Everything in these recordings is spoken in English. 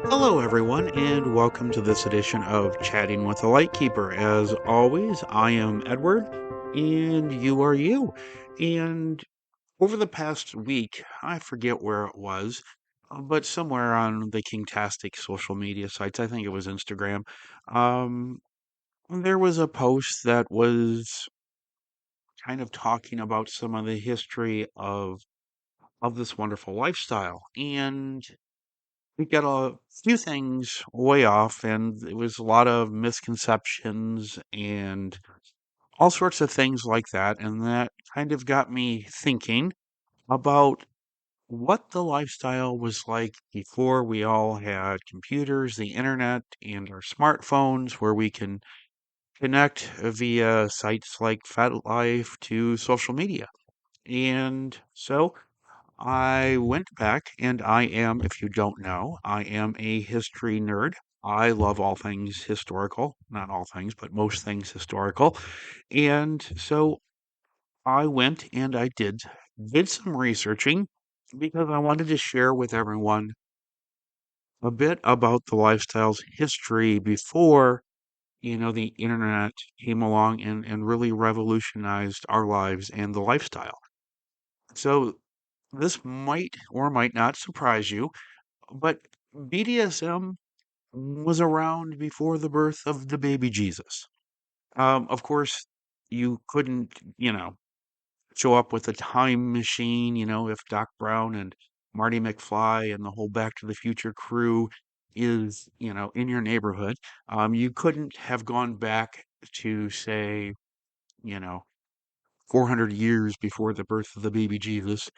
Hello, everyone, and welcome to this edition of Chatting with the Lightkeeper. As always, I am Edward, and you are you. And over the past week, I forget where it was, but somewhere on the Kingtastic social media sites, I think it was Instagram, um, there was a post that was kind of talking about some of the history of this wonderful lifestyle. And we got a few things way off, and it was a lot of misconceptions and all sorts of things like that. And that kind of got me thinking about what the lifestyle was like before we all had computers, the internet, and our smartphones where we can connect via sites like FetLife to social media. And so I went back and I am, if you don't know, I am a history nerd. I love all things historical, not all things, but most things historical. And so I went and I did some researching because I wanted to share with everyone a bit about the lifestyle's history before, the internet came along and really revolutionized our lives and the lifestyle. So this might or might not surprise you, but BDSM was around before the birth of the baby Jesus. Of course, you couldn't, show up with a time machine, if Doc Brown and Marty McFly and the whole Back to the Future crew is, in your neighborhood. You couldn't have gone back to, say, you know, 400 years before the birth of the baby Jesus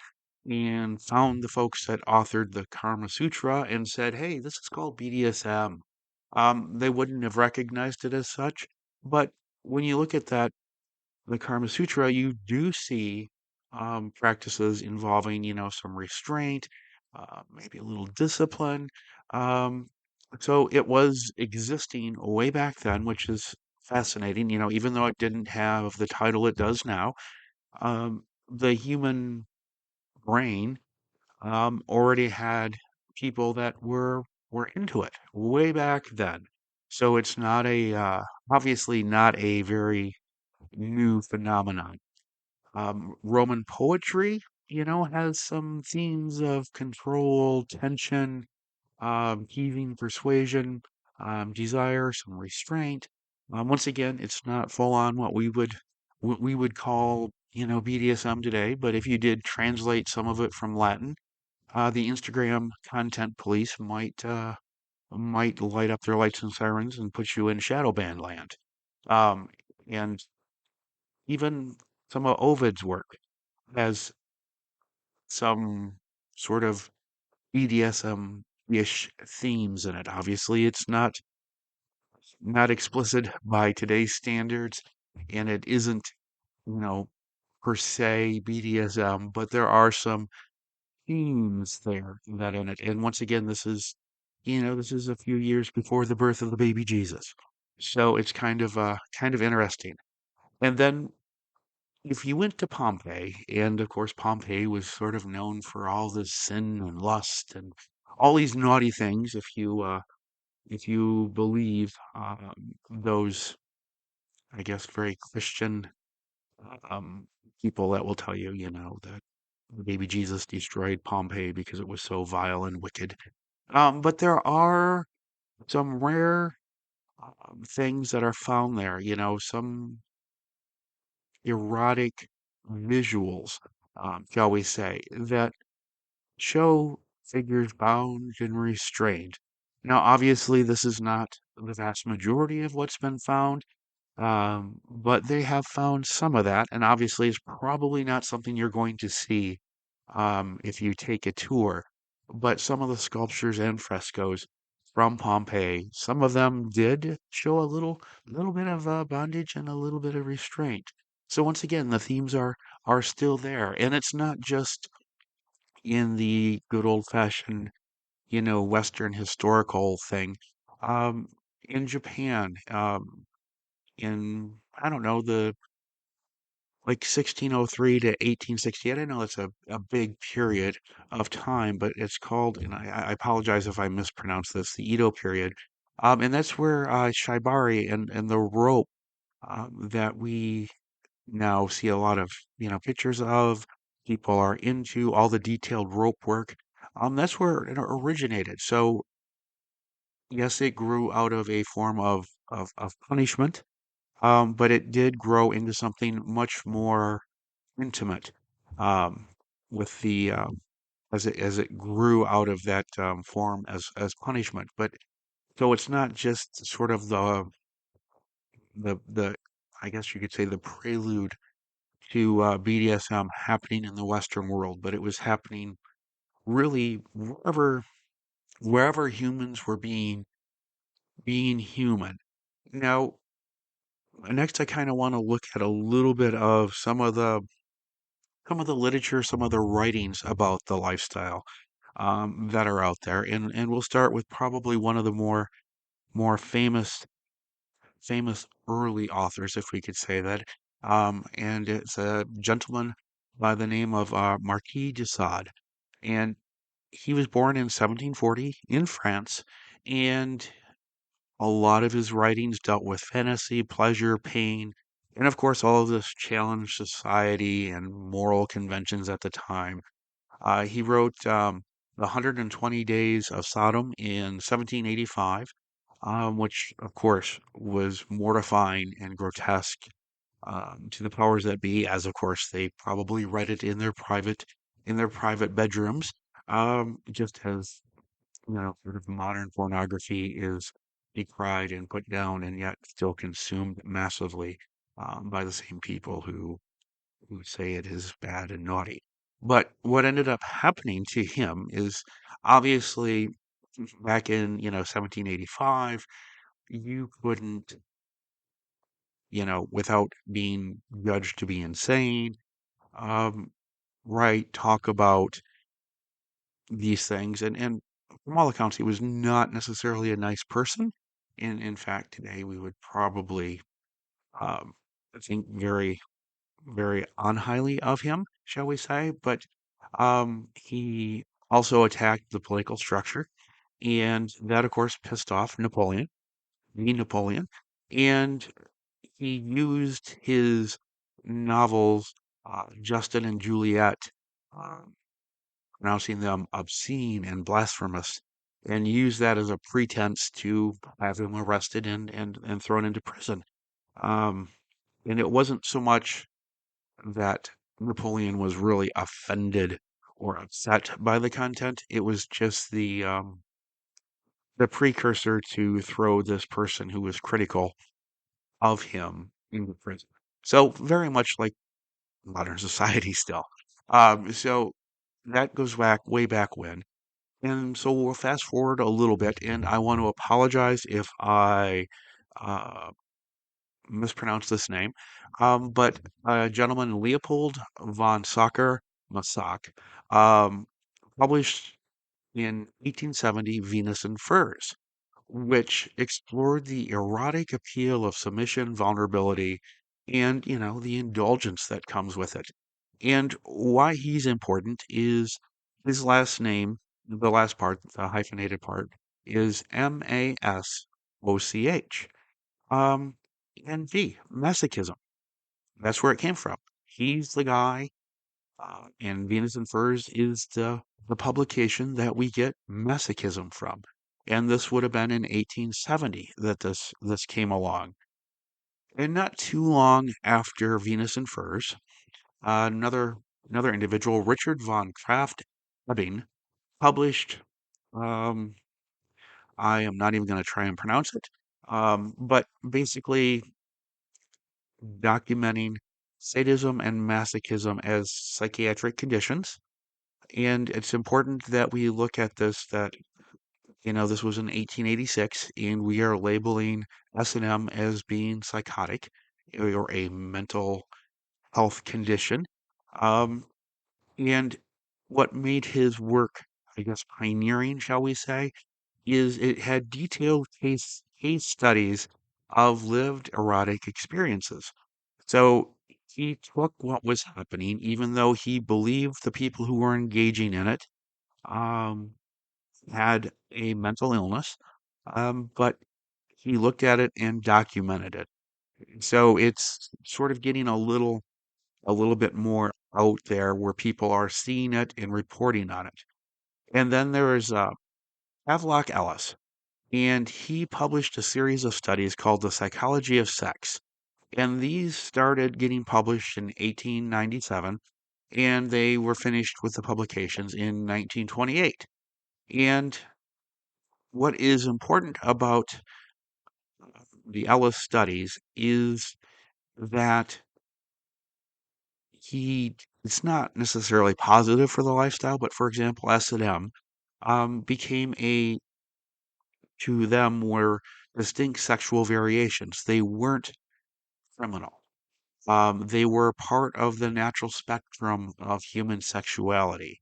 and found the folks that authored the Karma Sutra and said, hey, this is called BDSM. They wouldn't have recognized it as such. But when you look at that, the Karma Sutra, you do see practices involving, some restraint, maybe a little discipline. Um, so it was existing way back then, which is fascinating, even though it didn't have the title it does now. The human brain already had people that were into it way back then. So it's not a obviously not a very new phenomenon. Roman poetry, has some themes of control, tension, heaving persuasion, desire, some restraint. Once again, it's not full on what we would call, BDSM today, but if you did translate some of it from Latin, the Instagram content police might light up their lights and sirens and put you in shadow band land. Um, and even some of Ovid's work has some sort of BDSM-ish themes in it. Obviously, it's not explicit by today's standards, and it isn't, you know, per se BDSM, but there are some themes there that in it. And once again, this is a few years before the birth of the baby Jesus. So it's kind of interesting. And then if you went to Pompeii, and of course Pompeii was sort of known for all this sin and lust and all these naughty things, if you believe those, I guess, very Christian um, people that will tell you, that the baby Jesus destroyed Pompeii because it was so vile and wicked. But there are some rare things that are found there, some erotic visuals, shall we say, that show figures bound and restrained. Now, obviously, this is not the vast majority of what's been found, but they have found some of that, and obviously, it's probably not something you're going to see if you take a tour. But some of the sculptures and frescoes from Pompeii, some of them did show a little bit of bondage and a little bit of restraint. So once again, the themes are still there, and it's not just in the good old-fashioned, Western historical thing. Um, in Japan, in I don't know like 1603 to 1868. I know it's a big period of time, but it's called, and I apologize if I mispronounce this, the Edo period. And that's where shibari and the rope that we now see a lot of, pictures of, people are into all the detailed rope work. That's where it originated. So yes, it grew out of a form of punishment, but it did grow into something much more intimate, um, with the as it grew out of that form as punishment. But so it's not just sort of the I guess you could say the prelude to BDSM happening in the Western world, but it was happening really wherever humans were being human. Now, next, I kind of want to look at a little bit of some of the literature, some of the writings about the lifestyle that are out there, and we'll start with probably one of the more famous early authors, if we could say that, and it's a gentleman by the name of Marquis de Sade, and he was born in 1740 in France, and a lot of his writings dealt with fantasy, pleasure, pain, and of course, all of this challenged society and moral conventions at the time. He wrote The 120 Days of Sodom in 1785, which, of course, was mortifying and grotesque to the powers that be, as of course they probably read it in their private bedrooms, just as sort of modern pornography is decried and put down and yet still consumed massively by the same people who say it is bad and naughty. But what ended up happening to him is obviously back in 1785, you couldn't, without being judged to be insane, um, right, talk about these things. And from all accounts, he was not necessarily a nice person. In fact, today we would probably um, think very, very unhighly of him, shall we say. But he also attacked the political structure, and that, of course, pissed off Napoleon, and he used his novels, Justin and Juliet, uh, pronouncing them obscene and blasphemous, and used that as a pretense to have him arrested and thrown into prison. Um, and it wasn't so much that Napoleon was really offended or upset by the content. It was just the precursor to throw this person who was critical of him into prison. So very much like modern society still. So that goes back way back when. And so we'll fast forward a little bit, and I want to apologize if I uh, mispronounce this name. But gentleman Leopold von Sacher-Masoch um, published in 1870 Venus in Furs, which explored the erotic appeal of submission, vulnerability, and, the indulgence that comes with it. And why he's important is his last name, the last part, the hyphenated part, is Masoch. Um, and V, masochism. That's where it came from. He's the guy, and Venus and Furs is the publication that we get masochism from. And this would have been in 1870 that this came along. And not too long after Venus and Furs, another individual, Richard von Kraft Ebing, published. Um, I am not even going to try and pronounce it, but basically documenting sadism and masochism as psychiatric conditions. And it's important that we look at this that, this was in 1886, and we are labeling S&M as being psychotic or a mental health condition. Um, and what made his work, I guess, pioneering, shall we say, is it had detailed case studies of lived erotic experiences. So he took what was happening, even though he believed the people who were engaging in it um, had a mental illness, but he looked at it and documented it. So it's sort of getting a little bit more out there where people are seeing it and reporting on it. And then there is Havelock Ellis, and he published a series of studies called The Psychology of Sex. And these started getting published in 1897, and they were finished with the publications in 1928. And what is important about the Ellis studies is that he it's not necessarily positive for the lifestyle, but for example, S&M became a to them were distinct sexual variations. They weren't criminal. They were part of the natural spectrum of human sexuality.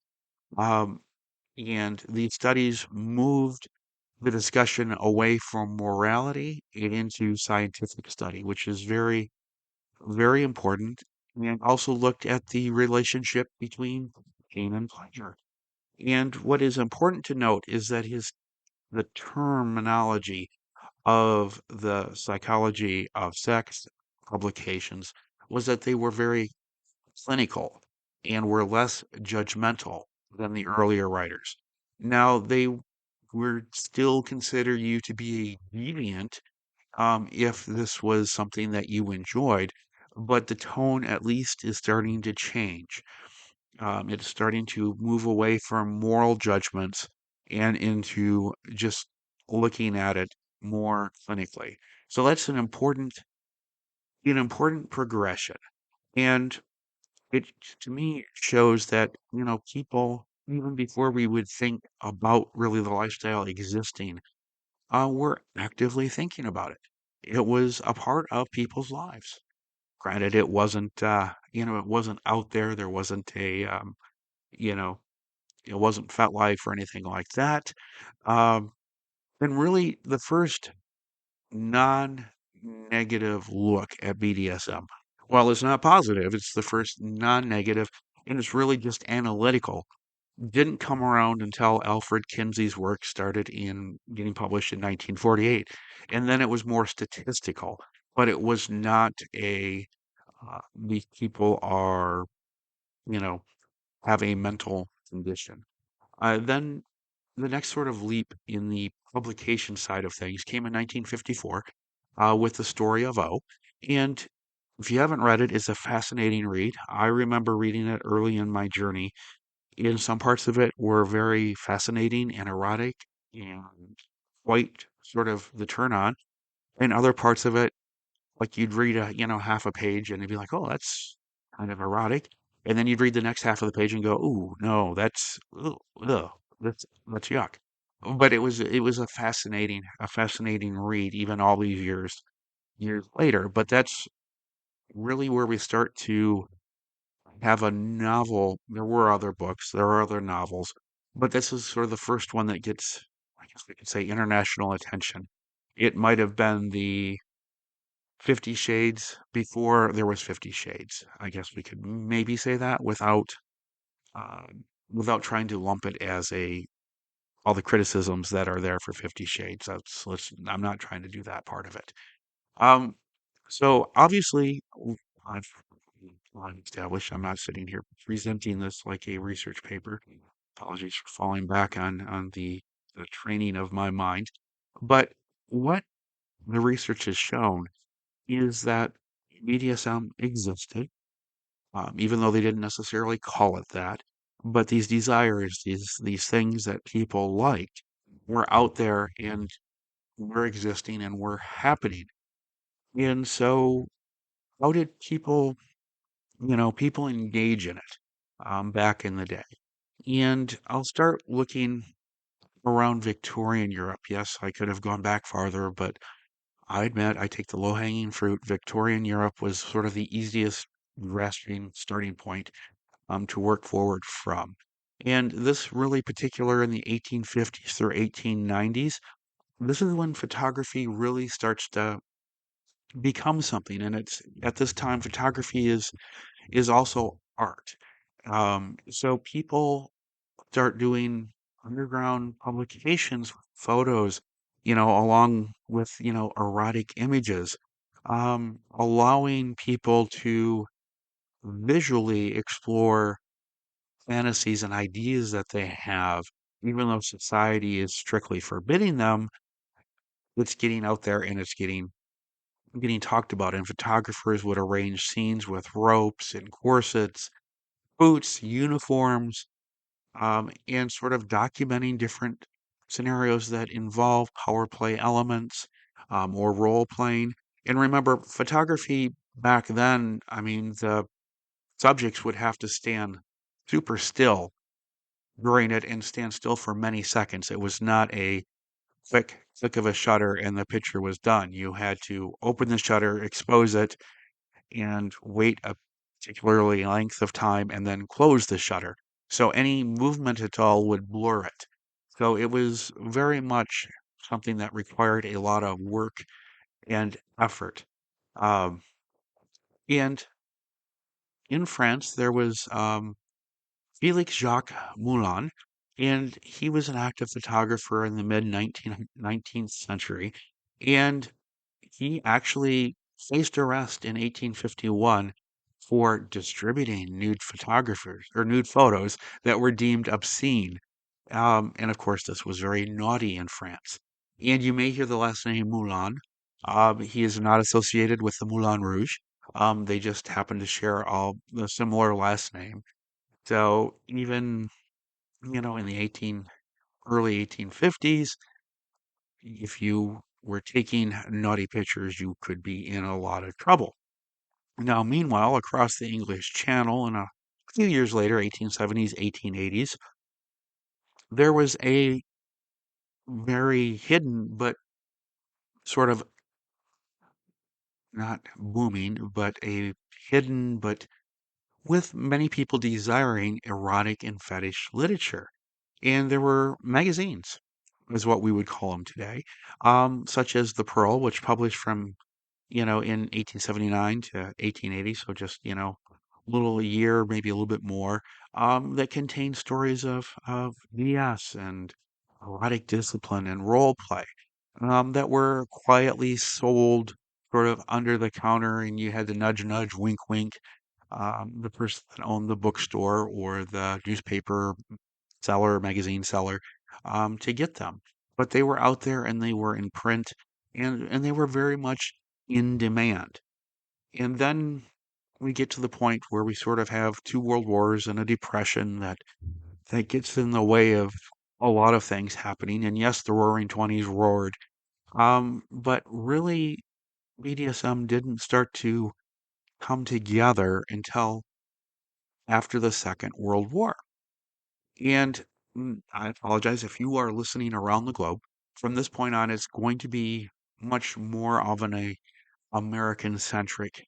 Um, and these studies moved the discussion away from morality and into scientific study, which is very, very important, and also looked at the relationship between pain and pleasure. And what is important to note is that the terminology of the psychology of sex publications was that they were very clinical and were less judgmental than the earlier writers. Now, they would still consider you to be a deviant if this was something that you enjoyed, but the tone at least is starting to change. It's starting to move away from moral judgments and into just looking at it more clinically. So that's an important progression. And it to me shows that, people, even before we would think about really the lifestyle existing, were actively thinking about it. It was a part of people's lives. Granted, it wasn't, it wasn't out there. There wasn't you know, it wasn't FetLife or anything like that. Um, and really, the first non-negative look at BDSM. While it's not positive, it's the first non-negative, and it's really just analytical. Didn't come around until Alfred Kinsey's work started in getting published in 1948, and then it was more statistical. But it was not these people are, you know, have a mental condition. Then the next sort of leap in the publication side of things came in 1954 with the story of O. And if you haven't read it, it's a fascinating read. I remember reading it early in my journey. In some parts of it were very fascinating and erotic and quite sort of the turn on. And other parts of it, like you'd read half a page and you'd be like, oh, that's kind of erotic. And then you'd read the next half of the page and go, ooh, no, ugh, that's yuck. But it was a fascinating read, even all these years later. But that's really where we start to have a novel. There were other books, there are other novels, but this is sort of the first one that gets, I guess we could say, international attention. It might have been the 50 Shades before there was 50 Shades. I guess we could maybe say that uh, without trying to lump it as a all the criticisms that are there for 50 Shades. I'm not trying to do that part of it. Um, so obviously, I've, I've established I'm not sitting here presenting this like a research paper. Apologies for falling back on the training of my mind. But what the research has shown is that BDSM existed, even though they didn't necessarily call it that. But these desires, these things that people liked, were out there and were existing and were happening. And so, how did people engage in it back in the day? And I'll start looking around Victorian Europe. Yes, I could have gone back farther, but I admit I take the low-hanging fruit. Victorian Europe was sort of the easiest grasping starting point to work forward from. And this really particular in the 1850s through 1890s, this is when photography really starts to become something. And it's at this time, photography is also art. So people start doing underground publications with photos, along with, erotic images, allowing people to visually explore fantasies and ideas that they have, even though society is strictly forbidding them. It's getting out there and it's getting talked about. And photographers would arrange scenes with ropes and corsets, boots, uniforms, and sort of documenting different scenarios that involve power play elements, or role playing. And remember, photography back then, I mean, the subjects would have to stand super still during it and stand still for many seconds. It was not a quick flick of a shutter and the picture was done. You had to open the shutter, expose it, and wait a particularly length of time and then close the shutter. So any movement at all would blur it. So it was very much something that required a lot of work and effort. Um, and in France, there was Felix Jacques Moulin, and he was an active photographer in the mid 19th century. And he actually faced arrest in 1851 for distributing nude photographers or nude photos that were deemed obscene. And of course, this was very naughty in France. And you may hear the last name Moulin. He is not associated with the Moulin Rouge. They just happen to share all the similar last name. So even, in the early 1850s, if you were taking naughty pictures, you could be in a lot of trouble. Now, meanwhile, across the English Channel, and a few years later, 1870s, 1880s, there was a very hidden, but sort of not booming, but a hidden, but with many people desiring erotic and fetish literature. And there were magazines, is what we would call them today, such as The Pearl, which published from in 1879 to 1880, so just, a little a year, maybe a little bit more, that contain stories of BS and erotic discipline and role play, that were quietly sold sort of under the counter, and you had to nudge, nudge, wink, wink, the person that owned the bookstore or the newspaper seller, magazine seller, to get them. But they were out there and they were in print, and they were very much in demand. And then we get to the point where we sort of have two world wars and a depression that gets in the way of a lot of things happening. And yes, the Roaring Twenties roared, but really BDSM didn't start to come together until after the Second World War. And I apologize if you are listening around the globe. From this point on, it's going to be much more of an American centric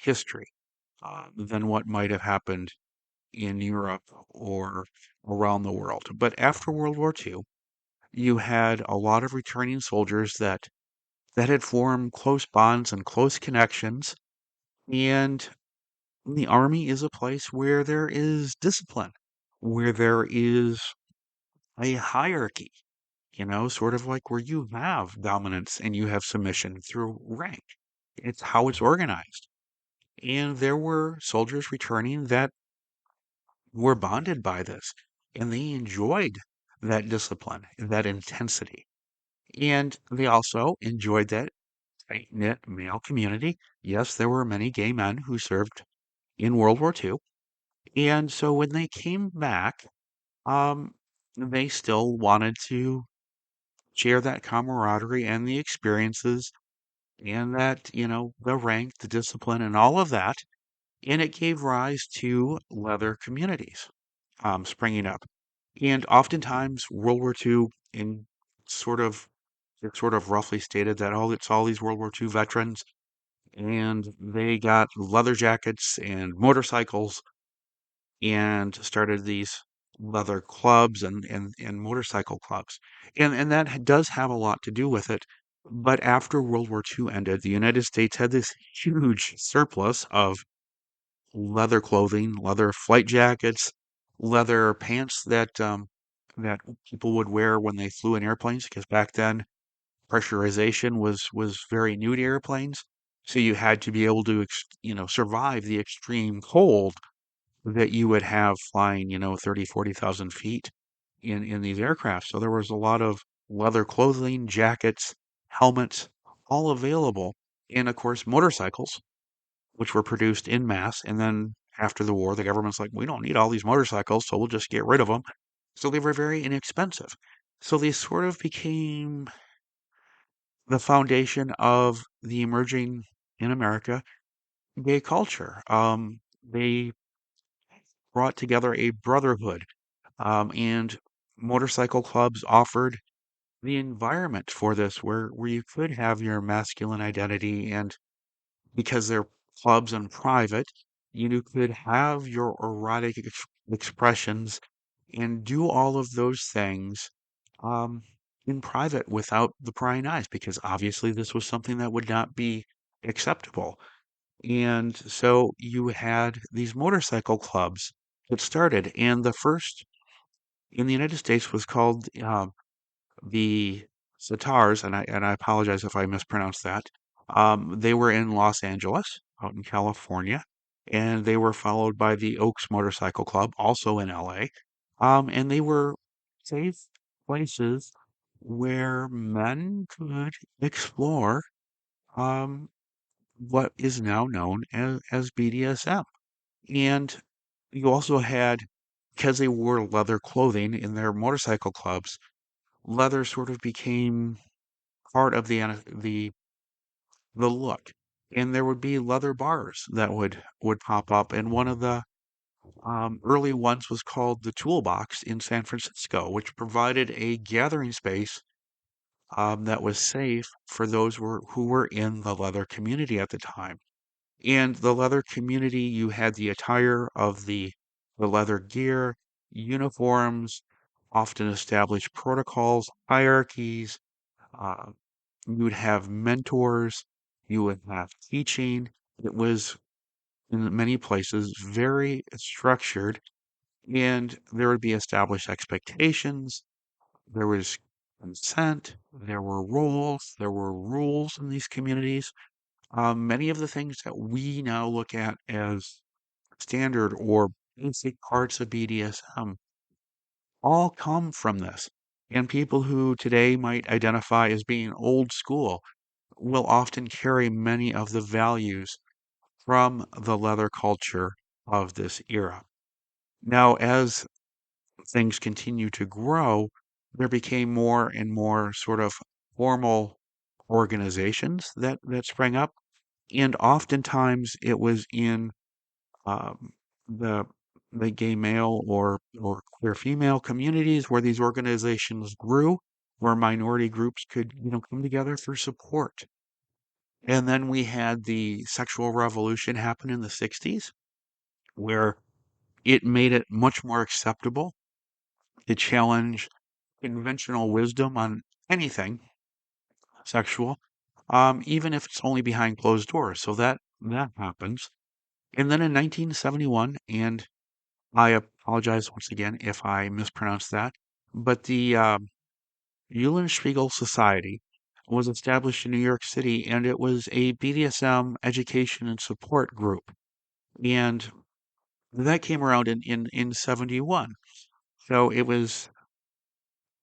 history, than what might have happened in Europe or around the world. But after World War II, you had a lot of returning soldiers that had formed close bonds and close connections. And the army is a place where there is discipline, where there is a hierarchy, sort of like where you have dominance and you have submission through rank. It's how it's organized. And there were soldiers returning that were bonded by this, and they enjoyed that discipline, that intensity. And they also enjoyed that tight knit male community. Yes, there were many gay men who served in World War II. And so when they came back, um, they still wanted to share that camaraderie and the experiences and that, the rank, the discipline, and all of that. And it gave rise to leather communities, springing up. And oftentimes, World War II, in sort of, it's sort of roughly stated that, oh, it's all these World War II veterans, and they got leather jackets and motorcycles and started these leather clubs and motorcycle clubs. And that does have a lot to do with it. But after World War II ended, the United States had this huge surplus of leather clothing, leather flight jackets, leather pants that people would wear when they flew in airplanes, because back then pressurization was very new to airplanes. So you had to be able to survive the extreme cold that you would have flying 30, 40,000 feet in these aircraft. So there was a lot of leather clothing, jackets, helmets, all available. And of course, motorcycles, which were produced in mass. And then after the war, the government's like, we don't need all these motorcycles, so we'll just get rid of them. So they were very inexpensive. So they sort of became the foundation of the emerging in America gay culture. They brought together a brotherhood, and motorcycle clubs offered the environment for this, where you could have your masculine identity, and because they're clubs and private, you could have your erotic expressions and do all of those things um, in private without the prying eyes, because obviously this was something that would not be acceptable. And so you had these motorcycle clubs that started, and the first in the United States was called the Sitars, and I apologize if I mispronounced that. They were in Los Angeles, out in California, and they were followed by the Oaks Motorcycle Club, also in LA. And they were safe places where men could explore um, what is now known as BDSM. And you also had, because they wore leather clothing in their motorcycle clubs, leather sort of became part of the look. And there would be leather bars that would pop up. And one of the early ones was called the Toolbox in San Francisco, which provided a gathering space that was safe for those who were in the leather community at the time. And the leather community, you had the attire of the leather gear, uniforms, often established protocols, hierarchies. Uh, you would have mentors, you would have teaching. It was, in many places, very structured, and there would be established expectations. There was consent, there were roles, there were rules in these communities. Many of the things that we now look at as standard or basic parts of BDSM all come from this. And people who today might identify as being old school will often carry many of the values from the leather culture of this era. Now, as things continue to grow, there became more and more sort of formal organizations that sprang up. And oftentimes it was in um, the the gay male or queer female communities where these organizations grew, where minority groups could come together for support. And then we had the sexual revolution happen in the 60s, where it made it much more acceptable to challenge conventional wisdom on anything sexual, even if it's only behind closed doors. So that happens. And then in 1971, and I apologize once again if I mispronounced that, but the Eulenspiegel Society was established in New York City, and it was a BDSM education and support group. And that came around in 71. So it was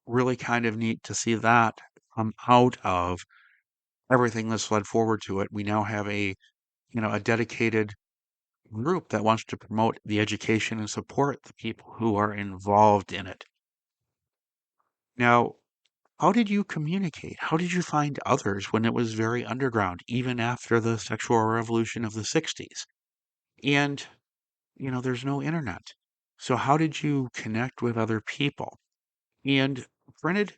really kind of neat to see that come out of everything that's led forward to it. We now have a dedicated group that wants to promote the education and support the people who are involved in it. Now, how did you communicate? How did you find others when it was very underground, even after the sexual revolution of the 60s? And, there's no internet. So how did you connect with other people? And printed,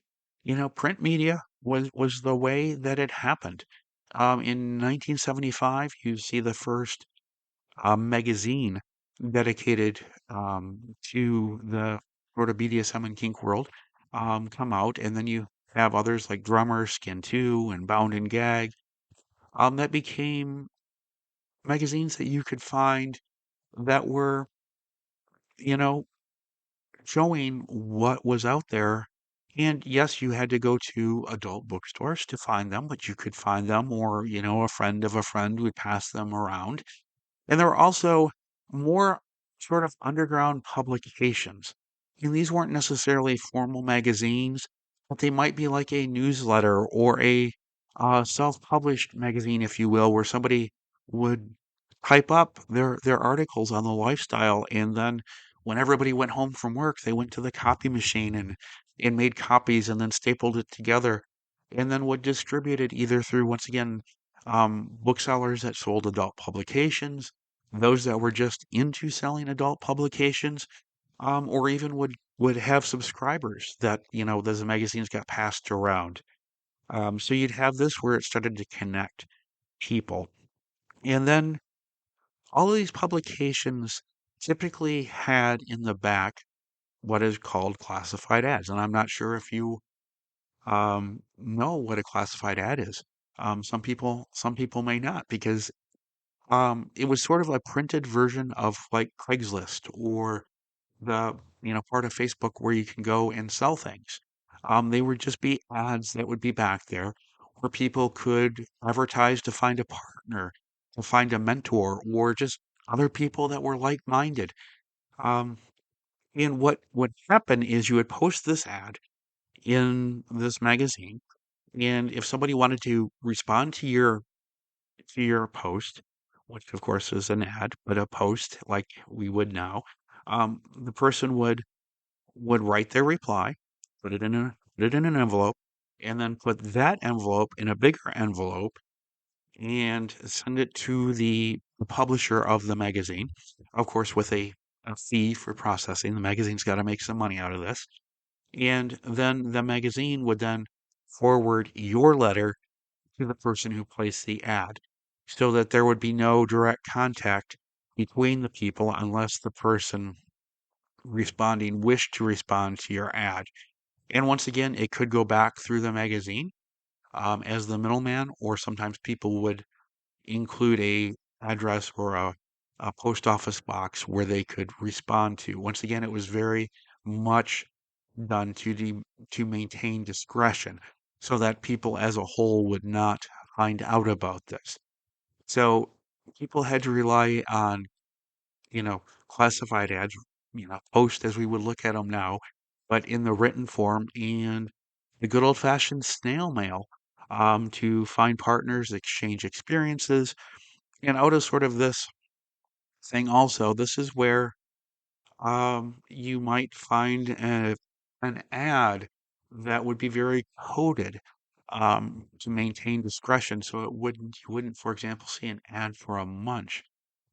print media was the way that it happened. In 1975, you see the first magazine dedicated to the sort of BDSM and kink world come out, and then you have others like Drummer, Skin 2, and Bound and Gag, that became magazines that you could find that were, you know, showing what was out there. And yes, you had to go to adult bookstores to find them, but you could find them, or, a friend of a friend would pass them around. And there were also more sort of underground publications. And these weren't necessarily formal magazines, but they might be like a newsletter or a self-published magazine, if you will, where somebody would type up their articles on the lifestyle, and then when everybody went home from work, they went to the copy machine and made copies and then stapled it together and then would distribute it either through, once again, booksellers that sold adult publications, those that were just into selling adult publications, or even would have subscribers that, those magazines got passed around. So you'd have this where it started to connect people. And then all of these publications typically had in the back what is called classified ads. And I'm not sure if you know what a classified ad is. Some people may not, because it was sort of a printed version of like Craigslist or the, part of Facebook where you can go and sell things. They would just be ads that would be back there where people could advertise to find a partner, to find a mentor, or just other people that were like-minded. Um, and what would happen is you would post this ad in this magazine, and if somebody wanted to respond to your post, which of course is an ad, but a post like we would now, the person would write their reply, put it in an envelope, and then put that envelope in a bigger envelope and send it to the publisher of the magazine, of course, with a fee for processing. The magazine's got to make some money out of this. And then the magazine would then forward your letter to the person who placed the ad so that there would be no direct contact between the people unless the person responding wished to respond to your ad. And once again, it could go back through the magazine as the middleman, or sometimes people would include a address or a post office box where they could respond to. Once again, it was very much done to maintain discretion so that people as a whole would not find out about this. So people had to rely on, classified ads, post as we would look at them now, but in the written form, and the good old-fashioned snail mail, to find partners, exchange experiences, and out of sort of this thing also, this is where you might find an ad that would be very coded to maintain discretion. So you wouldn't, for example, see an ad for a munch,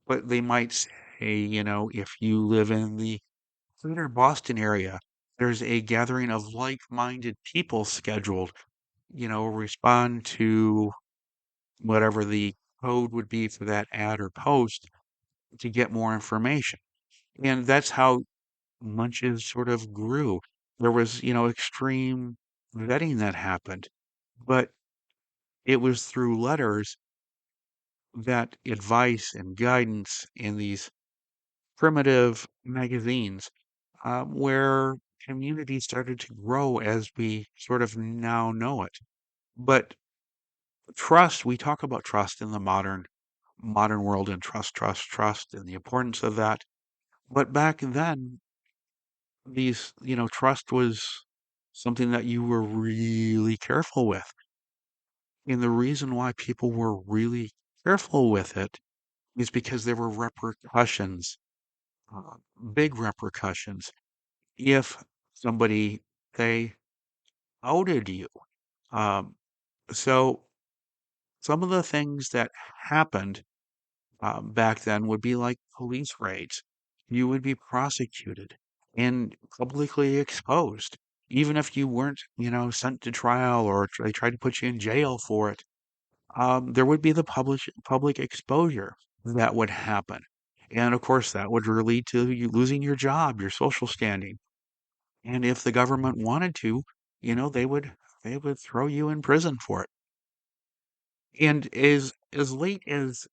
but they might say, if you live in the greater Boston area, there's a gathering of like-minded people scheduled, respond to whatever the code would be for that ad or post to get more information. And that's how munches sort of grew. There was, extreme vetting that happened, but it was through letters that advice and guidance in these primitive magazines, where community started to grow as we sort of now know it. But trust, we talk about trust in the modern world, and trust, and the importance of that. But back then, trust was something that you were really careful with. And the reason why people were really careful with it is because there were repercussions, uh, big repercussions, if somebody, they outed you. Um, so some of the things that happened back then would be like police raids. You would be prosecuted and publicly exposed, even if you weren't, sent to trial or they tried to put you in jail for it. There would be the public exposure that would happen. And of course, that would lead to you losing your job, your social standing. And if the government wanted to, they would they would throw you in prison for it. And as late as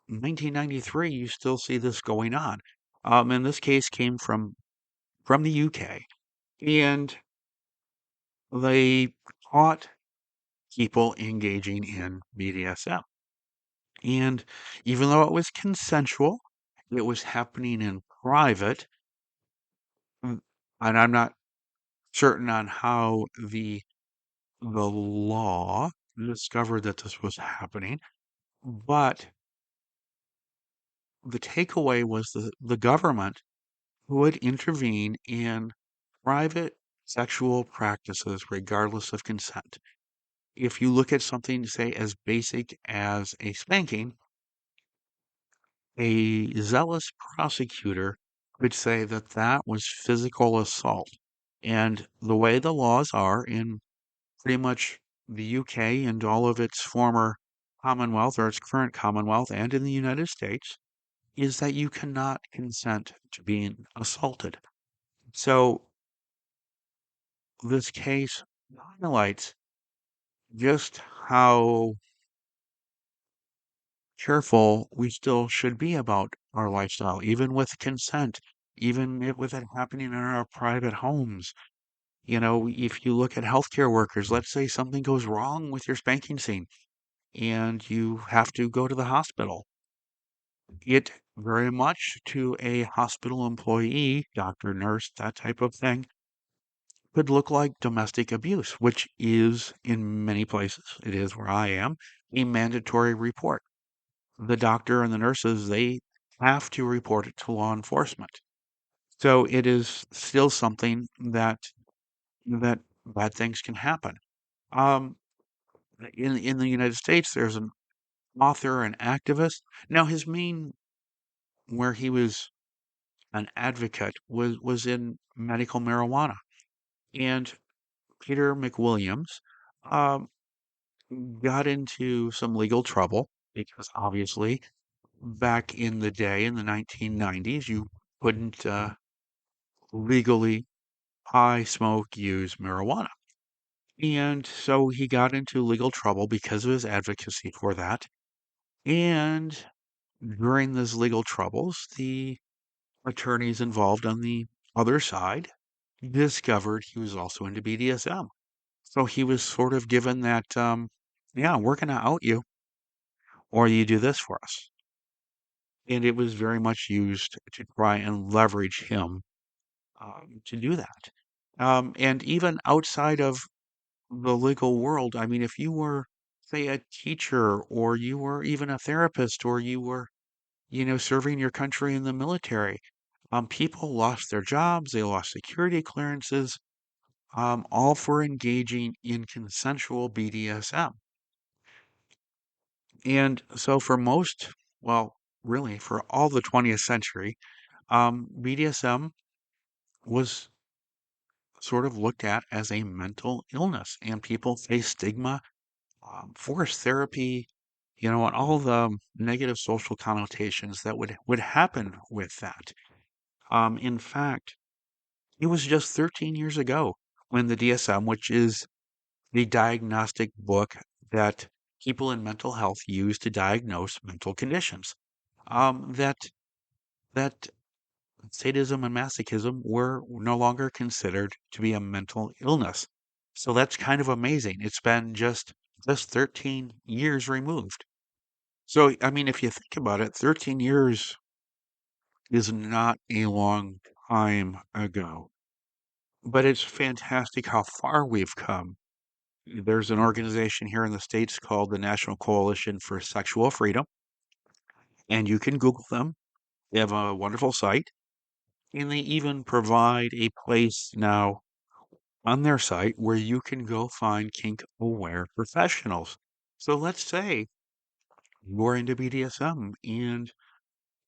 1993, you still see this going on. And this case came from the UK, and they caught people engaging in BDSM. And even though it was consensual, it was happening in private. mm, And I'm not certain on how the law discovered that this was happening, but the takeaway was the government would intervene in private sexual practices regardless of consent. If you look at something, say, as basic as a spanking, a zealous prosecutor could say that that was physical assault. And the way the laws are in pretty much the UK and all of its former Commonwealth or its current Commonwealth and in the United States is that you cannot consent to being assaulted. So this case highlights just how careful we still should be about our lifestyle, even with consent, with it happening in our private homes. You know, if you look at healthcare workers, let's say something goes wrong with your spanking scene and you have to go to the hospital. It very much to a hospital employee, doctor, nurse, that type of thing, could look like domestic abuse, which is in many places, it is where I am, a mandatory report. The doctor and the nurses, they have to report it to law enforcement. So it is still something that bad things can happen. Um, in the United States, there's an author and activist. Now, his main where he was an advocate was in medical marijuana, and Peter McWilliams um, got into some legal trouble because obviously back in the day in the 1990s you couldn't legally buy, smoke, use marijuana. And so he got into legal trouble because of his advocacy for that. And during those legal troubles, the attorneys involved on the other side discovered he was also into BDSM. So he was sort of given that, yeah, we're going to out you, or you do this for us. And it was very much used to try and leverage him to do that. And even outside of the legal world, I mean, if you were, say, a teacher, or you were even a therapist, or you were, serving your country in the military, people lost their jobs, they lost security clearances, all for engaging in consensual BDSM. And so for most, well, really for all the 20th century, BDSM was sort of looked at as a mental illness, and people face stigma, forced therapy, and all the negative social connotations that would happen with that. In fact, it was just 13 years ago when the DSM, which is the diagnostic book that people in mental health use to diagnose mental conditions, that that sadism and masochism were no longer considered to be a mental illness. So that's kind of amazing. It's been just 13 years removed. So, I mean, if you think about it, 13 years is not a long time ago, but it's fantastic how far we've come. There's an organization here in the States called the National Coalition for Sexual Freedom, and you can Google them. They have a wonderful site, and they even provide a place now on their site where you can go find kink aware professionals. So let's say you're into BDSM and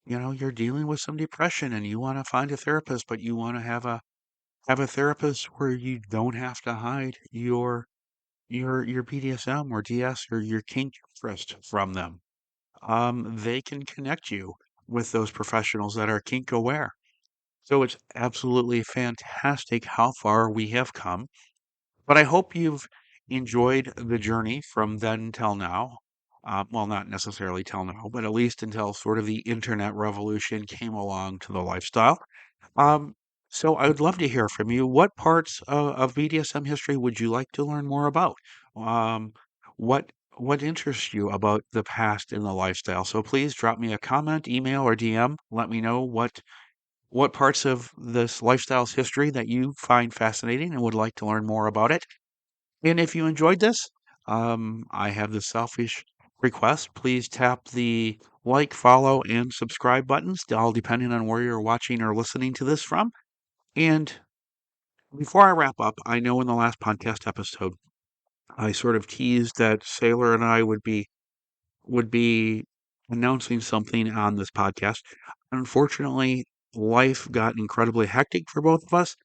you're dealing with some depression and you want to find a therapist, but you want to have a therapist where you don't have to hide your BDSM or DS or your kink interest from them. They can connect you with those professionals that are kink aware. So it's absolutely fantastic how far we have come. But I hope you've enjoyed the journey from then till now. Well, not necessarily till now, but at least until sort of the internet revolution came along to the lifestyle. Um, so I would love to hear from you. What parts of BDSM history would you like to learn more about? Um, what interests you about the past in the lifestyle? So please drop me a comment, email, or DM. Let me know what parts of this lifestyle's history that you find fascinating and would like to learn more about it. And if you enjoyed this, I have the selfish request. Please tap the like, follow, and subscribe buttons, all depending on where you're watching or listening to this from. And before I wrap up, I know in the last podcast episode, I sort of teased that Sailor and I would be announcing something on this podcast. Unfortunately, life got incredibly hectic for both of us.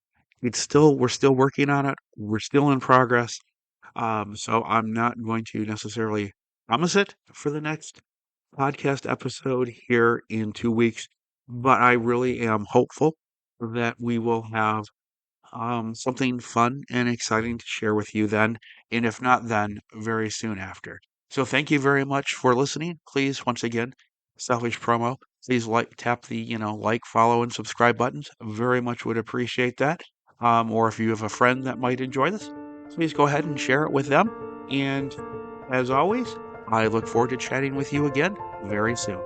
We're still working on it. We're still in progress. So I'm not going to necessarily promise it for the next podcast episode here in 2 weeks, but I really am hopeful that we will have something fun and exciting to share with you then, and if not then, very soon after. So thank you very much for listening. Please, once again, selfish promo. Please tap the like, follow, and subscribe buttons. Very much would appreciate that. Or if you have a friend that might enjoy this, please go ahead and share it with them. And as always, I look forward to chatting with you again very soon.